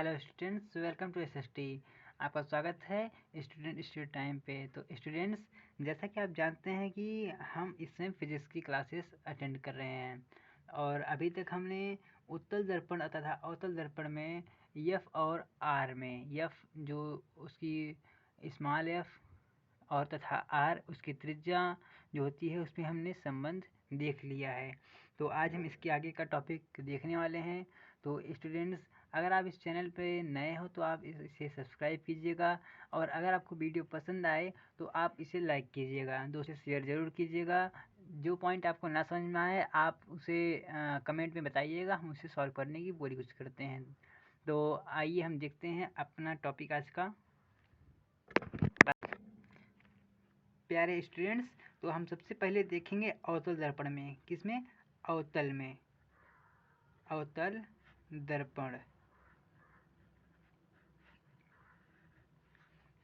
Hello students, welcome to SST. आपका स्वागत है स्टूडेंट टाइम पे। तो स्टूडेंट्स, जैसा कि आप जानते हैं कि हम इस समय फिजिक्स की क्लासेस अटेंड कर रहे हैं और अभी तक हमने उत्तल दर्पण तथा अवतल दर्पण में एफ और आर में एफ जो उसकी स्मॉल एफ और तथा आर उसकी त्रिज्या जो होती है उसमें हमने संबंध देख लिया है। तो आज हम इसके आगे का टॉपिक देखने वाले हैं। तो स्टूडेंट्स, अगर आप इस चैनल पे नए हो तो आप इसे सब्सक्राइब कीजिएगा और अगर आपको वीडियो पसंद आए तो आप इसे लाइक कीजिएगा, दोस्तों से शेयर ज़रूर कीजिएगा। जो पॉइंट आपको ना समझ में आए आप उसे कमेंट में बताइएगा, हम उसे सॉल्व करने की पूरी कोशिश करते हैं। तो आइए हम देखते हैं अपना टॉपिक आज का। प्यारे स्टूडेंट्स, तो हम सबसे पहले देखेंगे अवतल दर्पण में। किसमें? अवतल में, अवतल दर्पण।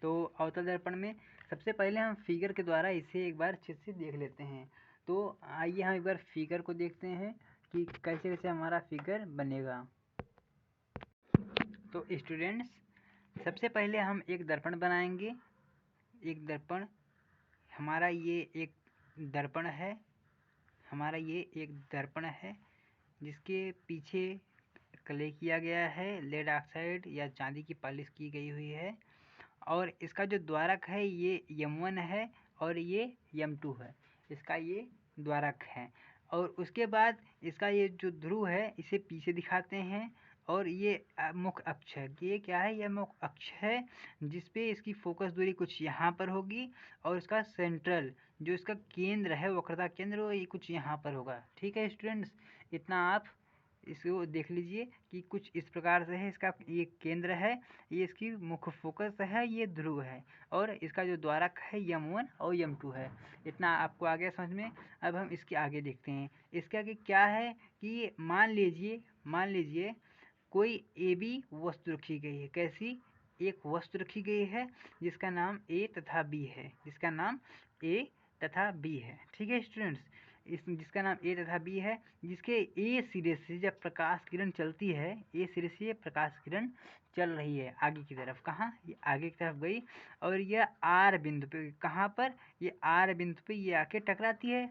तो अवतल दर्पण में सबसे पहले हम फिगर के द्वारा इसे एक बार अच्छे से देख लेते हैं। तो आइए हम एक बार फिगर को देखते हैं कि कैसे कैसे हमारा फिगर बनेगा। तो स्टूडेंट्स, सबसे पहले हम एक दर्पण बनाएंगे। एक दर्पण, हमारा ये एक दर्पण है, हमारा ये एक दर्पण है जिसके पीछे क्ले किया गया है, लेड ऑक्साइड या चांदी की पॉलिश की गई हुई है और इसका जो द्वारक है ये M1 है और ये M2 है, इसका ये द्वारक है। और उसके बाद इसका ये जो ध्रुव है इसे पीछे दिखाते हैं और ये मुख्य अक्ष है। ये क्या है? यह मुख्य अक्ष है जिसपे इसकी फोकस दूरी कुछ यहाँ पर होगी और इसका सेंट्रल जो इसका केंद्र है, वक्रता केंद्र, वो ये कुछ यहाँ पर होगा। ठीक है स्टूडेंट्स, इतना आप इसको देख लीजिए कि कुछ इस प्रकार से है। इसका ये केंद्र है, ये इसकी मुख्य फोकस है, ये ध्रुव है और इसका जो द्वारक है M1 और M2 है। इतना आपको आ गया समझ में। अब हम इसके आगे देखते हैं। इसके आगे क्या है कि मान लीजिए कोई AB वस्तु रखी गई है। कैसी? एक वस्तु रखी गई है जिसका नाम A तथा B है, जिसका नाम A तथा B है। ठीक है स्टूडेंट्स, जिसका नाम A तथा B है, जिसके A सिरे से जब प्रकाश किरण चलती है, A सिरे से प्रकाश किरण चल रही है आगे की तरफ। कहाँ? ये आगे की तरफ गई और यह R बिंदु पे, कहाँ पर? ये R बिंदु पे ये आके टकराती है।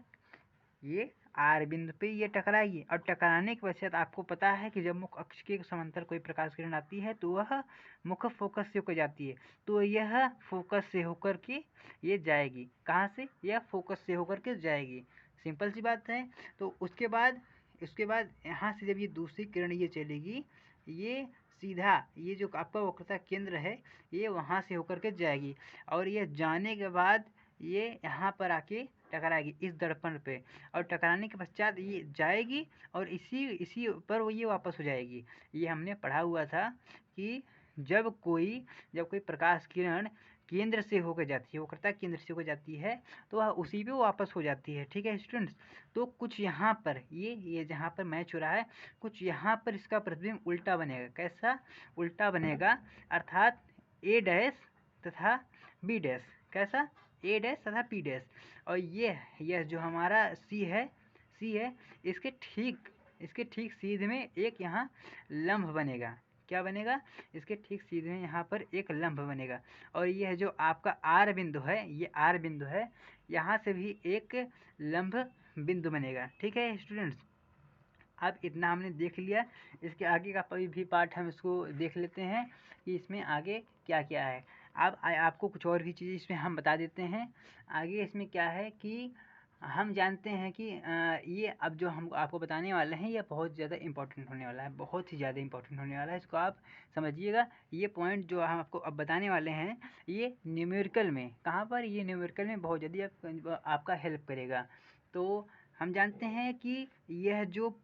ये आर बिंदु पे ये टकराएगी और टकराने के पश्चात आपको पता है कि जब मुख्य अक्ष के समांतर कोई प्रकाश किरण आती है तो वह मुख्य फोकस से होकर जाती है। तो यह फोकस से होकर के ये जाएगी। कहाँ से? यह फोकस से होकर के जाएगी। सिंपल सी बात है। तो उसके बाद यहाँ से जब ये दूसरी किरण ये चलेगी, ये सीधा ये जो आपका वक्रता केंद्र है ये वहाँ से होकर के जाएगी और यह जाने के बाद ये यहाँ पर आके टकराएगी इस दर्पण पे और टकराने के पश्चात ये जाएगी और इसी पर वो ये वापस हो जाएगी। ये हमने पढ़ा हुआ था कि जब कोई प्रकाश किरण केंद्र से होकर जाती है, वक्रता केंद्र से होकर जाती है तो वह उसी पे वापस हो जाती है। ठीक है स्टूडेंट्स, तो कुछ यहाँ पर ये जहाँ पर मैच हो रहा है, कुछ यहाँ पर इसका प्रतिबिंब उल्टा बनेगा। कैसा उल्टा बनेगा? अर्थात A डैश तथा B डैश। कैसा? A डैश तथा P डैश। और यह जो हमारा C है इसके ठीक सीधे में एक यहाँ लंब बनेगा। क्या बनेगा? इसके ठीक सीधे में यहाँ पर एक लंब बनेगा और यह जो आपका R बिंदु है, ये R बिंदु है, यहाँ से भी एक लंब बिंदु बनेगा। ठीक है स्टूडेंट्स, अब इतना हमने देख लिया। इसके आगे का भी पार्ट हम इसको देख लेते हैं कि इसमें आगे क्या क्या है। अब आपको कुछ और भी चीज़ें इसमें हम बता देते हैं। आगे इसमें क्या है कि हम जानते हैं कि ये अब जो हम आपको बताने वाले हैं ये बहुत ज़्यादा इंपॉर्टेंट होने वाला है, बहुत ही ज़्यादा इंपॉर्टेंट होने वाला है। इसको आप समझिएगा। ये पॉइंट जो हम आपको अब बताने वाले हैं ये न्यूमेरिकल में, कहाँ पर? ये न्यूमेरिकल में बहुत जल्दी आपका हेल्प करेगा। तो हम जानते हैं कि यह जो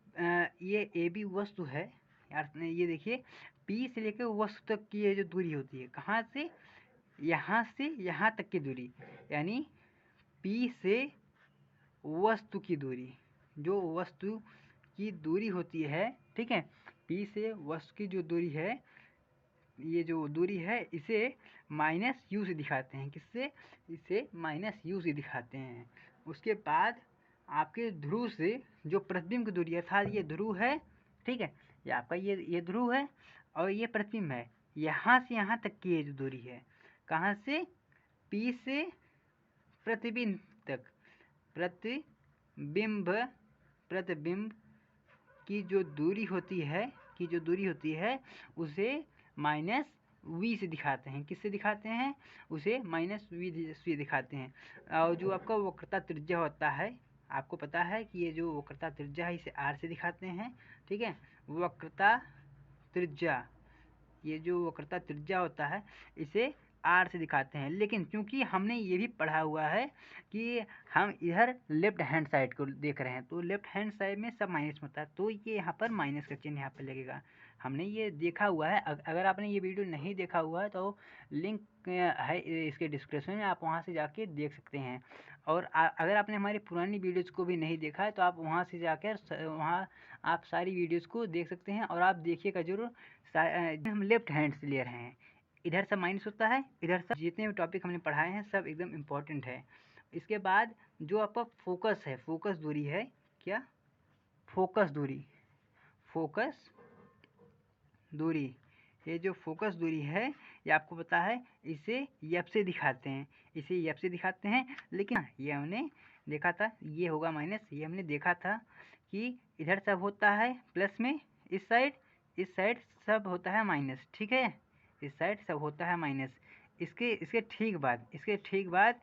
ये AB वस्तु है, यार ये देखिए, P से लेकर वस्तु तक की ये जो दूरी होती है, कहाँ से यहाँ तक की दूरी, यानी P से वस्तु की दूरी, जो वस्तु की दूरी होती है, ठीक है, P से वस्तु की जो दूरी है, ये जो दूरी है इसे -u से दिखाते हैं। किससे? इसे -u से दिखाते हैं। उसके बाद आपके ध्रुव से जो प्रतिबिंब की दूरी है, अर्थात ये ध्रुव है, ठीक है, ये आपका ये ध्रुव है और ये प्रतिबिंब है। यहाँ से यहाँ तक की ये जो दूरी है, कहाँ से, P से प्रतिबिंब तक, प्रतिबिंब की जो दूरी होती है उसे माइनस v से दिखाते हैं। किससे दिखाते हैं? उसे माइनस v दिखाते हैं। और जो आपका वक्रता त्रिज्या होता है, आपको पता है कि ये जो वक्रता त्रिज्या है इसे r से दिखाते हैं, ठीक है। वक्रता त्रिज्या, ये जो वक्रता त्रिज्या होता है इसे r से दिखाते हैं। लेकिन क्योंकि हमने ये भी पढ़ा हुआ है कि हम इधर लेफ्ट हैंड साइड को देख रहे हैं, तो लेफ्ट हैंड साइड में सब माइनस होता है, तो ये यहाँ पर माइनस का चिन्ह यहाँ पर लगेगा। हमने ये देखा हुआ है। अगर आपने ये वीडियो नहीं देखा हुआ है तो लिंक है इसके डिस्क्रिप्शन में, आप वहाँ से जाके देख सकते हैं। और अगर आपने हमारी पुरानी वीडियोज़ को भी नहीं देखा है तो आप वहाँ से जाकर वहाँ आप सारी वीडियोज़ को देख सकते हैं। और आप देखिएगा जरूर, हम लेफ्ट हैंड से ले रहे हैं, इधर सब माइनस होता है, इधर सब, जितने भी टॉपिक हमने पढ़ाए हैं सब एकदम इम्पोर्टेंट है। इसके बाद जो आपका फोकस है, फोकस दूरी है, क्या, फोकस दूरी, ये जो फोकस दूरी है ये आपको पता है, इसे एफ से दिखाते हैं, लेकिन ये हमने देखा था ये होगा माइनस। ये हमने देखा था कि इधर सब होता है प्लस में, इस साइड सब होता है माइनस, ठीक है। इस साइड सब होता है माइनस। इसके ठीक बाद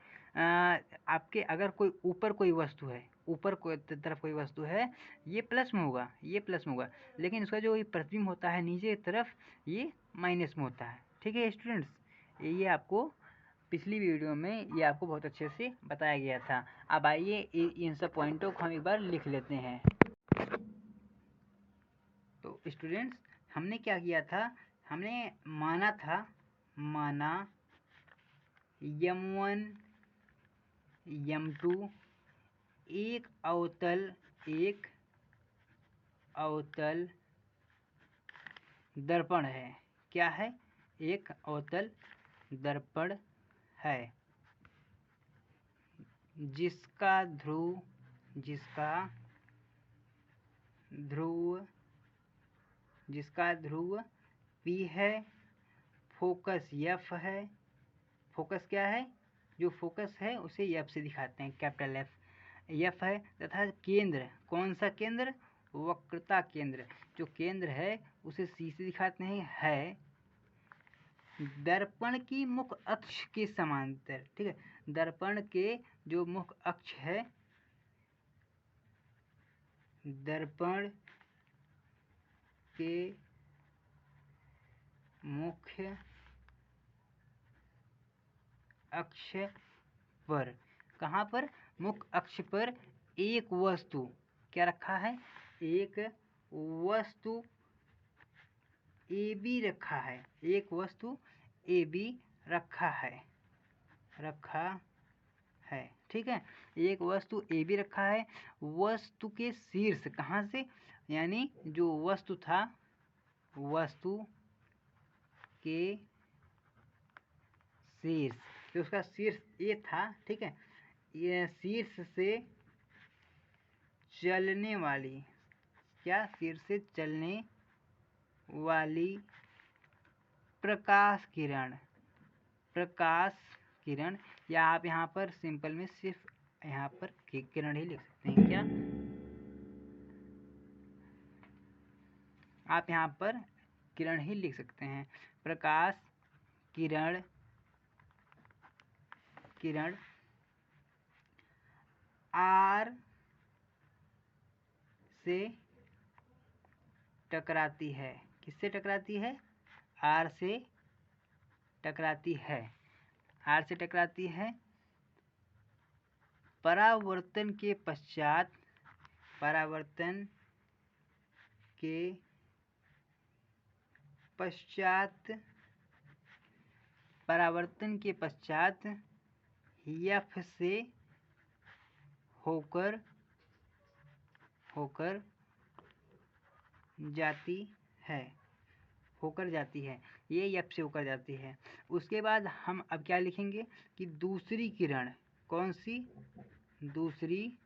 आपके अगर कोई ऊपर कोई वस्तु है, ऊपर कोई तरफ कोई वस्तु है, ये प्लस में होगा, लेकिन इसका जो प्रतिबिंब होता है नीचे की तरफ ये माइनस में होता है, ठीक है स्टूडेंट्स। ये आपको पिछली वीडियो में ये आपको बहुत अच्छे से बताया गया था। अब आइए इन सब पॉइंटों को हम एक बार लिख लेते हैं। तो स्टूडेंट्स, हमने क्या किया था, हमने माना m1 m2 एक अवतल दर्पण है। क्या है? एक अवतल दर्पण है जिसका ध्रुव P है, फोकस F है। फोकस क्या है? जो फोकस है उसे F से दिखाते हैं, कैपिटल F है। तथा केंद्र, कौन सा केंद्र? वक्रता केंद्र। जो केंद्र है उसे C से दिखाते हैं, है दर्पण की मुख्य अक्ष के समांतर, ठीक है। दर्पण के जो मुख्य अक्ष है, दर्पण के मुख्य अक्ष पर, कहाँ पर? मुख्य अक्ष पर एक वस्तु क्या रखा है? एक वस्तु AB रखा है, एक वस्तु AB रखा है, ठीक है। एक वस्तु AB रखा है। वस्तु के शीर्ष, कहाँ से? यानी जो वस्तु था, वस्तु के शीर्ष, तो उसका शीर्ष ये था, ठीक है। ये शीर्ष से चलने वाली, क्या? शीर्ष से चलने वाली प्रकाश किरण, या आप यहाँ पर सिंपल में सिर्फ यहाँ पर किरण ही लिख सकते हैं। क्या आप यहाँ पर किरण ही लिख सकते हैं? प्रकाश किरण R से टकराती है। किससे टकराती है? R से टकराती है। परावर्तन के पश्चात F से होकर जाती है, ये F से होकर जाती है। उसके बाद हम अब क्या लिखेंगे कि दूसरी किरण, कौन सी? दूसरी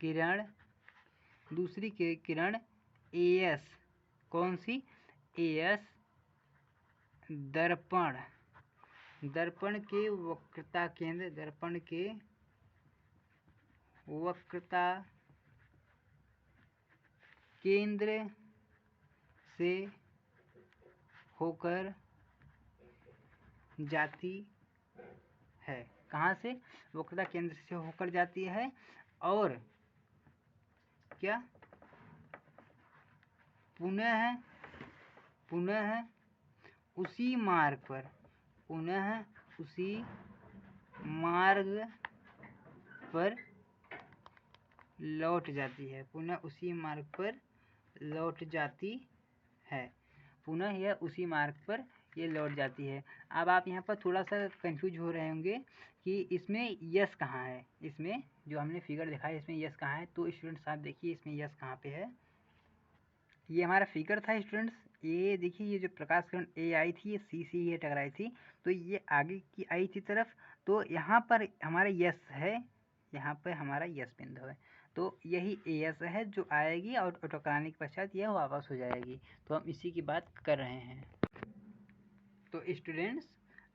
किरण AS, कौन सी? एस दर्पण, दर्पण के वक्रता केंद्र, दर्पण के वक्रता केंद्र से होकर जाती है। कहाँ से? वक्रता केंद्र से होकर जाती है। और क्या? पुनः उसी मार्ग पर, पुनः उसी मार्ग पर लौट जाती है, पुनः उसी मार्ग पर लौट जाती है, पुनः यह उसी मार्ग पर ये लौट जाती है। अब आप यहाँ पर थोड़ा सा कंफ्यूज हो रहे होंगे कि इसमें यस कहाँ है, इसमें जो हमने फिगर देखा है इसमें यस कहाँ है। तो स्टूडेंट्स आप देखिए इसमें यस कहाँ पे है। ये हमारा फिगर था स्टूडेंट्स, ये देखिए ये जो प्रकाश किरण ए आई थी ये सी से ये टकराई थी, तो ये आगे की आई थी तरफ, तो यहाँ पर हमारा यस है, यहाँ पर हमारा यस बिंदु है, तो यही ए एस है जो आएगी और टकराने के पश्चात यह वापस हो जाएगी। तो हम इसी की बात कर रहे हैं। तो स्टूडेंट्स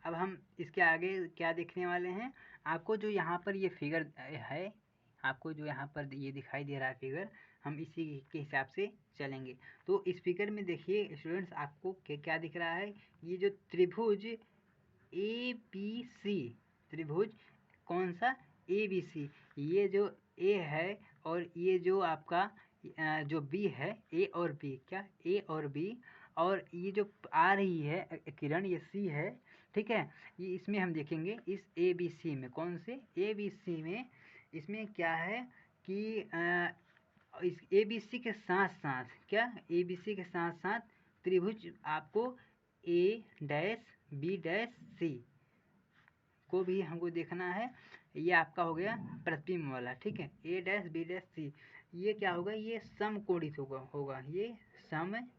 अब हम इसके आगे क्या देखने वाले हैं? आपको जो यहाँ पर ये फिगर है, आपको जो यहाँ पर ये दिखाई दे रहा है फिगर, हम इसी के हिसाब से चलेंगे। तो इस फिगर में देखिए स्टूडेंट्स आपको क्या दिख रहा है? ये जो त्रिभुज ए बी सी, त्रिभुज कौन सा? ए बी सी, ये जो ए है और ये जो आपका जो बी है, ए और बी, क्या? ए और बी, और ये जो आ रही है किरण ये सी है, ठीक है। ये इसमें हम देखेंगे इस ए बी सी में, कौन से? ए बी सी में इसमें क्या है कि इस ए बी सी के साथ साथ, क्या? ए बी सी के साथ साथ त्रिभुज आपको ए डैश बी डैश सी को भी हमको देखना है। ये आपका हो गया प्रतिबिंब वाला, ठीक है। ए डैश बी डैश सी, ये क्या होगा? ये समकोणिक होगा, ये समकोणिक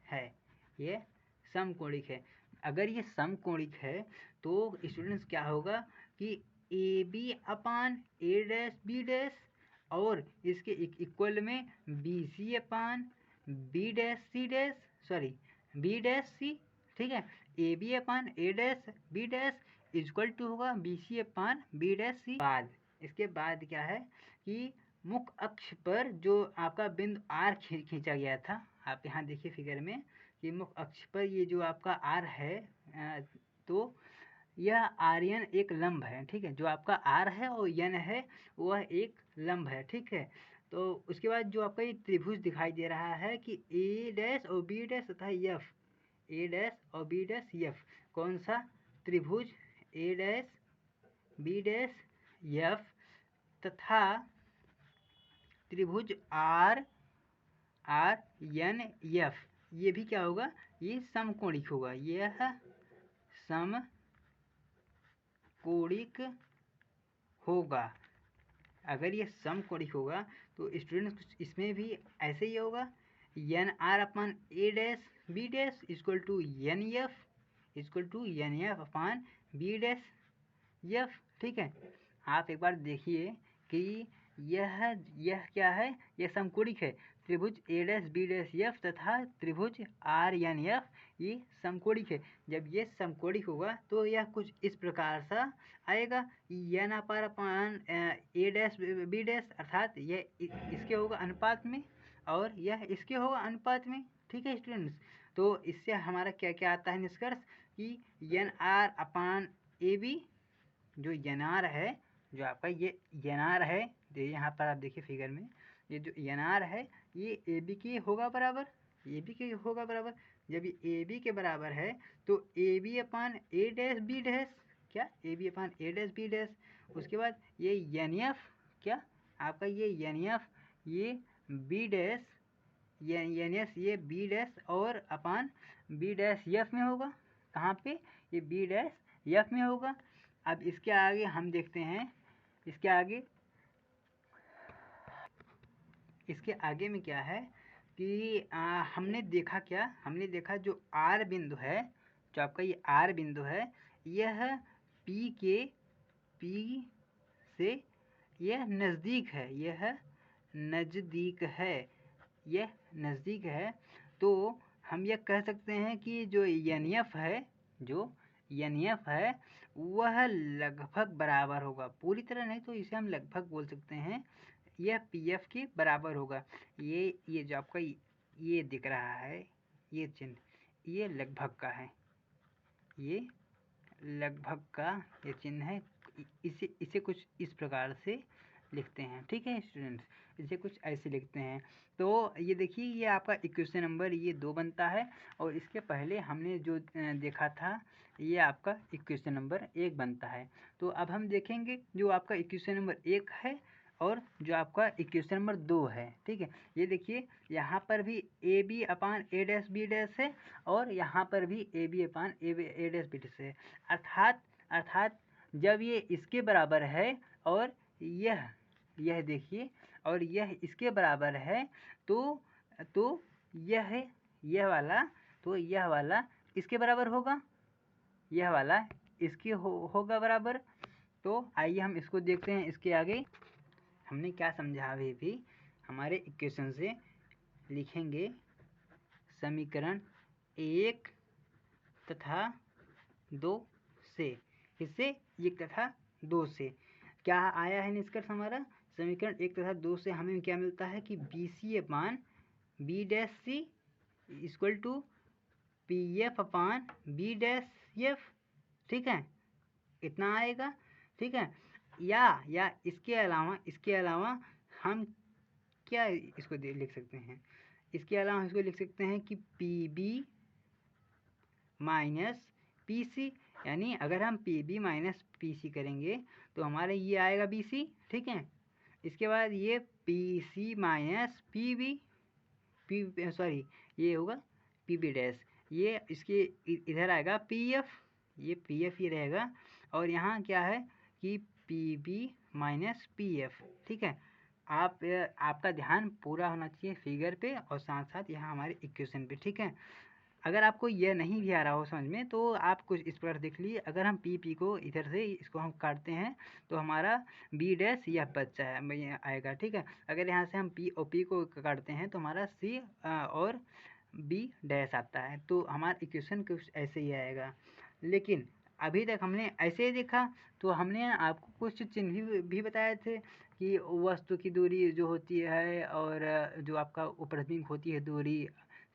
है, ये समकोणिक है। अगर ये समकोणिक है तो स्टूडेंट्स क्या होगा कि A B upon A dash B dash और इसके इक्वल में B C upon B dash C dash, sorry B dash C, ठीक है। A B upon A dash B dash equal to होगा B C upon B dash C. बाद इसके बाद क्या है कि मुख्य अक्ष पर जो आपका बिंदु आर खींचा गया था, आप यहाँ देखिए फिगर में कि मुख्य अक्ष पर ये जो आपका आर है, तो यह आर्यन एक लंब है, ठीक है। जो आपका आर है और यन है वह एक लंब है, ठीक है। तो उसके बाद जो आपका ये त्रिभुज दिखाई दे रहा है कि ए डैश और बी डैश तथा एफ, ए डैश और बी डैश एफ, कौन सा? त्रिभुज ए डैश बी डैश एफ तथा त्रिभुज आर एन एफ, ये भी क्या होगा? ये समकोणिक होगा, यह समकोणिक होगा। अगर ये समकोणिक होगा तो स्टूडेंट्स इसमें भी ऐसे ही होगा, N R upon A dash B dash equal to N F upon B dash F, ठीक है। आप एक बार देखिए कि यह क्या है? यह समकोणिक है। त्रिभुज ए डैश बी डैश एफ तथा त्रिभुज आर एन एफ ये समकोणिक है। जब ये समकोणिक होगा तो यह कुछ इस प्रकार सा आएगा, एन अपार अपान ए डैश बी डैश, अर्थात यह इसके होगा अनुपात में और यह इसके होगा अनुपात में, ठीक है स्टूडेंट्स। तो इससे हमारा क्या क्या आता है निष्कर्ष कि N R upon A B, जो एन आर है, जो आपका ये एन आर है, यहाँ पर आप देखिए फिगर में, ये जो एन आर है ये ए बी के होगा बराबर, ए बी के होगा बराबर। जब ये ए बी के बराबर है तो A B upon A dash B dash, क्या? A B upon A dash B dash. उसके बाद ये एन एफ, क्या? आपका ये एन एफ ये बी डैश, एन एस ये बी डैश और अपान बी डैश एफ में होगा। कहाँ पे? ये बी डैश एफ में होगा। अब इसके आगे हम देखते हैं, इसके आगे में क्या है कि हमने देखा क्या? हमने देखा जो आर बिंदु है, जो आपका ये आर बिंदु है, यह पी से यह नज़दीक है, यह नज़दीक है। यह नज़दीक है, तो हम यह कह सकते हैं कि जो NF है, जो NF है वह लगभग बराबर होगा, पूरी तरह नहीं तो इसे हम लगभग बोल सकते हैं, यह PF के बराबर होगा। ये जो आपका ये दिख रहा है, ये चिन्ह, ये लगभग का है, ये लगभग का ये चिन्ह है। इसे कुछ इस प्रकार से लिखते हैं, ठीक है स्टूडेंट्स, इसे कुछ ऐसे लिखते हैं। तो ये देखिए, ये आपका इक्वेशन नंबर ये 2 बनता है, और इसके पहले हमने जो देखा था ये आपका इक्वेशन नंबर 1 बनता है। तो अब हम देखेंगे जो आपका इक्वेशन नंबर 1 है और जो आपका इक्वेशन नंबर 2 है, ठीक है। ये देखिए, यहाँ पर भी AB upon A dash B dash है, और यहाँ पर भी AB upon A dash B dash है। अर्थात जब ये इसके बराबर है और यह देखिए, और यह इसके बराबर है, तो यह वाला इसके बराबर होगा, यह वाला इसके होगा बराबर। तो आइए हम इसको देखते हैं। इसके आगे हमने क्या समझा, अभी भी हमारे इक्वेशन से लिखेंगे समीकरण 1 तथा 2 से, इससे 1 तथा 2 से क्या आया है निष्कर्ष हमारा, समीकरण 1 तथा 2 से हमें क्या मिलता है कि BC upon B dash C equal to PF upon B dash F, ठीक है, इतना आएगा, ठीक है। या इसके अलावा हम क्या इसको लिख सकते हैं, इसके अलावा हम इसको लिख सकते हैं कि PB माइनस PC, यानी अगर हम PB माइनस PC करेंगे तो हमारा ये आएगा BC, ठीक है। इसके बाद ये PC माइनस PB, सॉरी ये होगा PB डैश, ये इसके इधर आएगा PF, ये PF ही रहेगा, और यहाँ क्या है कि PB माइनस PF, ठीक है। आपका ध्यान पूरा होना चाहिए फिगर पे और साथ साथ यहाँ हमारे इक्वेशन पे, ठीक है। अगर आपको यह नहीं भी आ रहा हो समझ में तो आप कुछ इस प्रकार देख लीजिए, अगर हम PP को इधर से इसको हम काटते हैं तो हमारा B डैश यह बच्चा है आएगा, ठीक है। अगर यहाँ से हम P और P को काटते हैं तो हमारा C और B डैश आता है, तो हमारा इक्वेशन कुछ ऐसे ही आएगा। लेकिन अभी तक हमने ऐसे ही देखा, तो हमने आपको कुछ चिन्ह भी बताए थे कि वस्तु की दूरी जो होती है और जो आपका प्रतिबिंब होती है दूरी,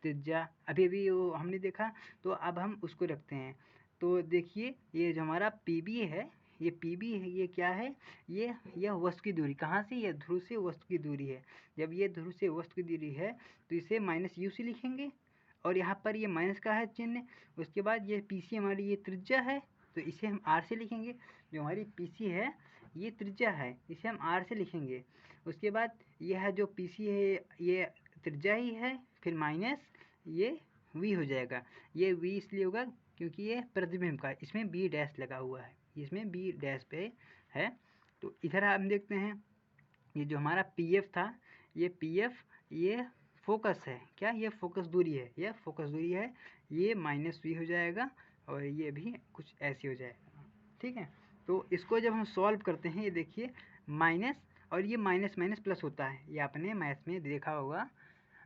त्रिज्या, अभी भी वो हमने देखा। तो अब हम उसको रखते हैं। तो देखिए, ये जो हमारा PB है, ये PB है, ये क्या है, यह वस्तु की दूरी, कहाँ से, यह ध्रुव से वस्तु की दूरी है। जब ये ध्रुव से वस्तु की दूरी है तो इसे माइनस U से लिखेंगे, और यहाँ पर ये माइनस का है चिन्ह। उसके बाद ये PC हमारी ये त्रिज्या है, तो इसे हम R से लिखेंगे। जो हमारी PC है ये त्रिज्या है, इसे हम R से लिखेंगे। उसके बाद यह जो PC है ये त्रिज्या ही है, फिर माइनस ये V हो जाएगा। ये V इसलिए होगा क्योंकि ये प्रतिबिंब का, इसमें B डैश लगा हुआ है, इसमें B डैश पे है। तो इधर हम देखते हैं, ये जो हमारा PF था, ये PF ये फोकस है, क्या ये फोकस दूरी है, यह फोकस दूरी है, ये माइनस V हो जाएगा, और ये भी कुछ ऐसे हो जाएगा, ठीक है। तो इसको जब हम सॉल्व करते हैं, ये देखिए माइनस, और ये माइनस माइनस प्लस होता है, ये आपने मैथ में देखा होगा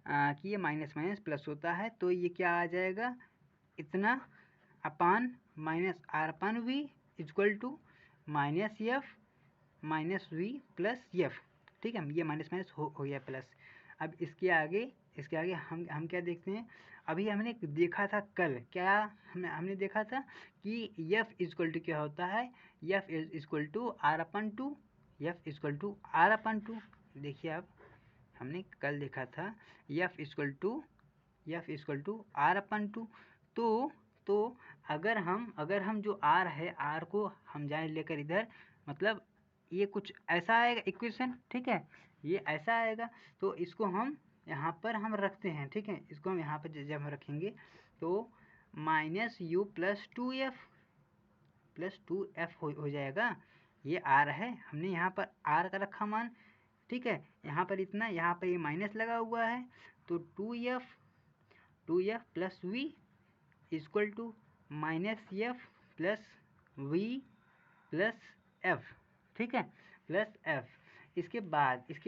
कि ये माइनस माइनस प्लस होता है। तो ये क्या आ जाएगा, इतना upon minus R upon V equal to minus F minus V plus F, ठीक है। ये माइनस माइनस हो गया प्लस। अब इसके आगे हम क्या देखते हैं, अभी हमने देखा था कल, क्या हमने देखा था कि F इक्वल टू क्या होता है, F equal to R upon two, F equal to R upon two. देखिए अब हमने कल देखा था F equal to R upon two. तो अगर हम जो R है, R को हम जाए लेकर इधर, मतलब ये कुछ ऐसा आएगा इक्वेशन, ठीक है, ये ऐसा आएगा। तो इसको हम यहाँ पर हम रखते हैं, ठीक है, इसको हम यहाँ पर जब हम रखेंगे तो माइनस U प्लस 2F हो जाएगा। ये R है, हमने यहाँ पर R का रखा मान, ठीक है। यहाँ पर इतना, यहाँ पर ये माइनस लगा हुआ है, तो 2F plus V equal to minus F plus V plus F, ठीक है, प्लस F। इसके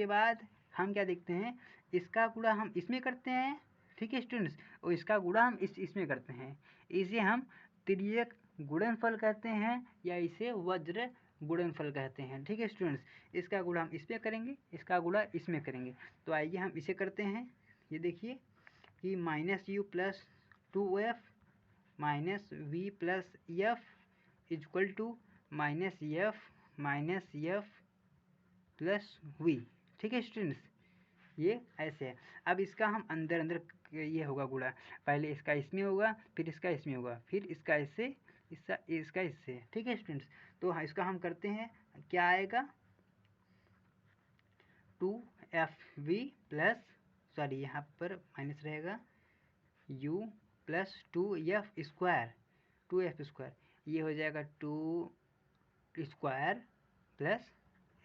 बाद हम क्या देखते हैं, इसका गुणा हम इसमें करते हैं, ठीक है स्टूडेंट्स, और इसका गुणा हम इसमें करते हैं। इसे हम तिर्यक गुणनफल कहते हैं या इसे वज्र गुणनफल कहते हैं, ठीक है स्टूडेंट्स। इसका गुणा हम इसमें करेंगे, इसका गुणा इसमें करेंगे। तो आइए हम इसे करते हैं। ये देखिए कि -u + 2f - v + f equal to -f + v, ठीक है स्टूडेंट्स। ये ऐसे है। अब इसका हम अंदर अंदर ये होगा गुणा, पहले इसका इसमें होगा, फिर इसका इसमें होगा, फिर इसका इससे, इसका इससे, ठीक है स्टूडेंट्स। तो इसका हम करते हैं, क्या आएगा 2fv प्लस, सॉरी यहाँ पर माइनस रहेगा, u + 2f स्क्वायर, 2f², ये हो जाएगा 2 स्क्वायर प्लस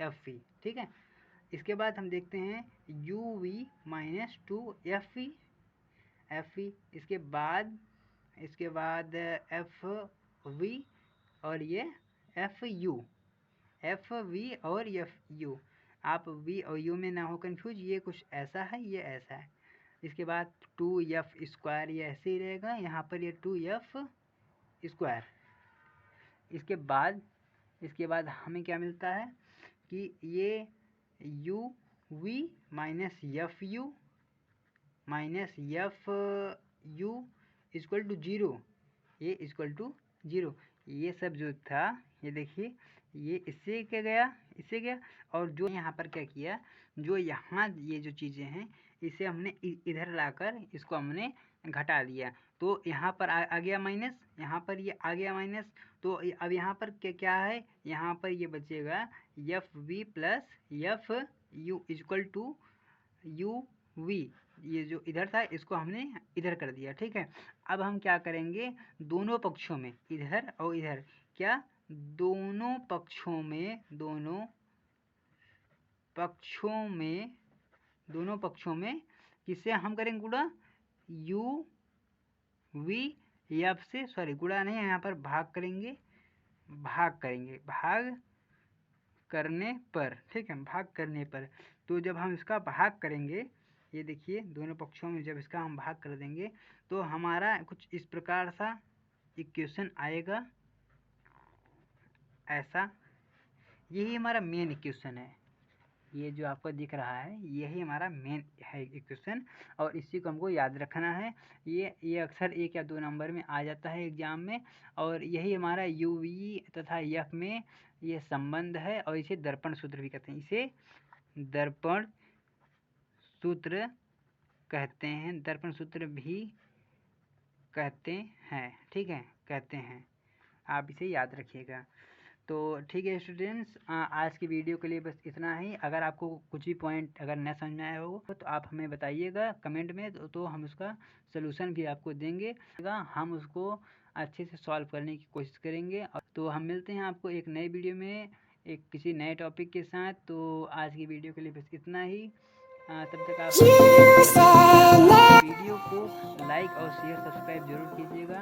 fv, ठीक है। इसके बाद हम देखते हैं uv - 2fv, इसके बाद fv और ये fu, fv और fu। आप v और u में ना हो कंफ्यूज, ये कुछ ऐसा है, ये ऐसा है। इसके बाद 2f², ये ऐसे ही रहेगा, यहाँ पर ये 2f²। इसके बाद हमें क्या मिलता है कि ये uv - fu इक्वल टू 0, ये इक्वल टू 0। ये सब जो था, ये देखिए, ये इससे क्या गया, इससे गया, और जो यहाँ पर क्या किया, जो यहाँ ये जो चीज़ें हैं इसे हमने इधर लाकर इसको हमने घटा दिया। तो यहाँ पर आ गया माइनस, यहाँ पर ये आ गया माइनस। तो अब यहाँ पर क्या है, यहाँ पर ये बचेगा fv + fu equal to uv। ये जो इधर था इसको हमने इधर कर दिया, ठीक है। अब हम क्या करेंगे, दोनों पक्षों में, इधर और इधर, क्या दोनों पक्षों में किससे हम करेंगे गुणा, u v f से, सॉरी गुणा नहीं, यहाँ पर भाग करेंगे, भाग करने पर, ठीक है, भाग करने पर। तो जब हम इसका भाग करेंगे, ये देखिए दोनों पक्षों में जब इसका हम भाग कर देंगे तो हमारा कुछ इस प्रकार सा इक्वेशन आएगा, ऐसा। यही हमारा मेन इक्वेशन है, ये जो आपको दिख रहा है यही हमारा मेन है इक्वेशन, और इसी को हमको याद रखना है। ये अक्सर 1 या 2 नंबर में आ जाता है एग्जाम में, और यही हमारा यूवी तथा एफ में ये संबंध है, और इसे दर्पण सूत्र भी कहते हैं, इसे दर्पण सूत्र कहते हैं, दर्पण सूत्र भी कहते हैं, ठीक है, कहते हैं। आप इसे याद रखिएगा। तो ठीक है स्टूडेंट्स, आज की वीडियो के लिए बस इतना ही। अगर आपको कुछ भी पॉइंट अगर न समझ में आया हो तो आप हमें बताइएगा कमेंट में, तो हम उसका सलूशन भी आपको देंगे, हम उसको अच्छे से सॉल्व करने की कोशिश करेंगे। तो हम मिलते हैं आपको एक नए वीडियो में, एक किसी नए टॉपिक के साथ। तो आज की वीडियो के लिए बस इतना ही। तब तक आप वीडियो को लाइक और शेयर सब्सक्राइब जरूर कीजिएगा।